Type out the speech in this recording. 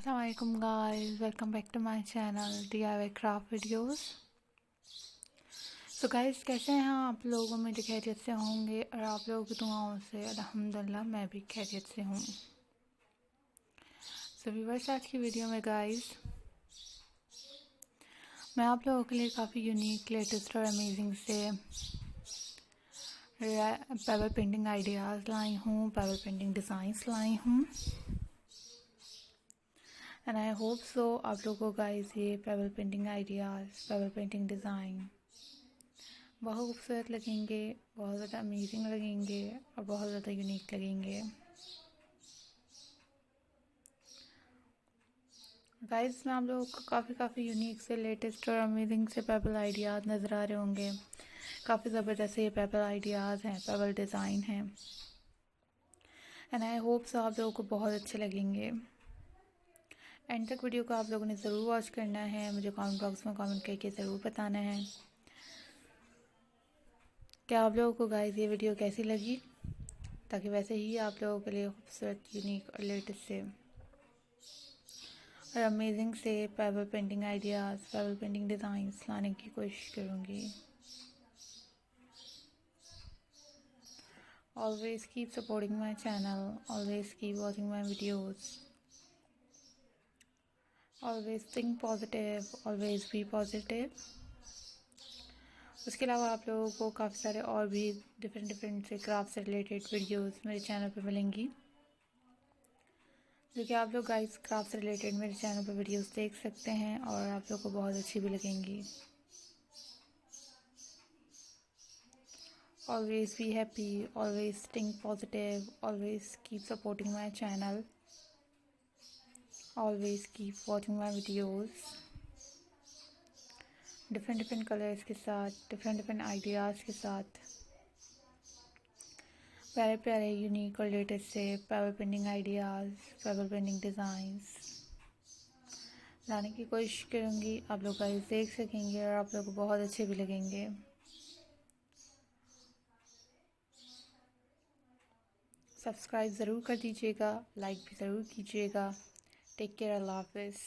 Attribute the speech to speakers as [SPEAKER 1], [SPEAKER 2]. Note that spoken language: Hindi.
[SPEAKER 1] Assalamualaikum guys, welcome back to my channel DIY craft videos। guys, कैसे हैं आप लोग? उम्मीद खैरियत से होंगे और आप लोगों की दुआओं से अल्हम्दुलिल्लाह मैं भी खैरियत से हूँ। व्यूअर्स, आज की वीडियो में गाइस मैं आप लोगों के लिए काफ़ी यूनिक, लेटेस्ट और अमेजिंग से पेबल पेंटिंग आइडियाज़ लाई हूँ, पेबल पेंटिंग डिज़ाइंस लाई हूँ। एंड आई होप सो आप लोगों को गाइस ये payable painting ideas, payable painting design बहुत खूबसूरत लगेंगे, बहुत ज़्यादा अमेजिंग लगेंगे और बहुत ज़्यादा यूनिक लगेंगे। गाइस, में आप लोगों को काफ़ी यूनिक से, लेटेस्ट और अमेजिंग से पेबल आइडियाज़ नज़र आ रहे होंगे। काफ़ी ज़बरदस्त ये पेबल आइडियाज़ हैं, पेबल डिज़ाइन हैं एंड आई होप सो आप लोगों को बहुत अच्छे लगेंगे। एंड तक वीडियो को आप लोगों ने ज़रूर वॉच करना है। मुझे कमेंट बॉक्स में कमेंट करके ज़रूर बताना है कि आप लोगों को गाइस ये वीडियो कैसी लगी, ताकि वैसे ही आप लोगों के लिए खूबसूरत, यूनिक और लेटेस्ट से और अमेजिंग से payable painting ideas, payable painting designs लाने की कोशिश करूँगी। Always keep supporting my channel, always keep watching my videos, always think positive, always B positive. उसके अलावा आप लोगों को काफ़ी सारे और भी डिफरेंट से क्राफ्ट से रिलेटेड वीडियोस मेरे चैनल पे मिलेंगी, जो कि आप लोग गाइस क्राफ्ट से रिलेटेड मेरे चैनल पे वीडियोस देख सकते हैं और आप लोग को बहुत अच्छी भी लगेंगी। Always be happy, always think positive, always keep supporting my channel, always keep watching my videos different colours के साथ, डिफरेंट आइडियाज़ के साथ, प्यारे प्यारे यूनिक और लेटेस्ट से payable painting ideas, payable painting designs लाने की कोशिश करूँगी। आप लोग गाइस देख सकेंगे और आप लोग को बहुत अच्छे भी लगेंगे। सब्सक्राइब ज़रूर कर दीजिएगा, लाइक भी ज़रूर कीजिएगा। टेक केयर, अल्लाह हाफ़िज़।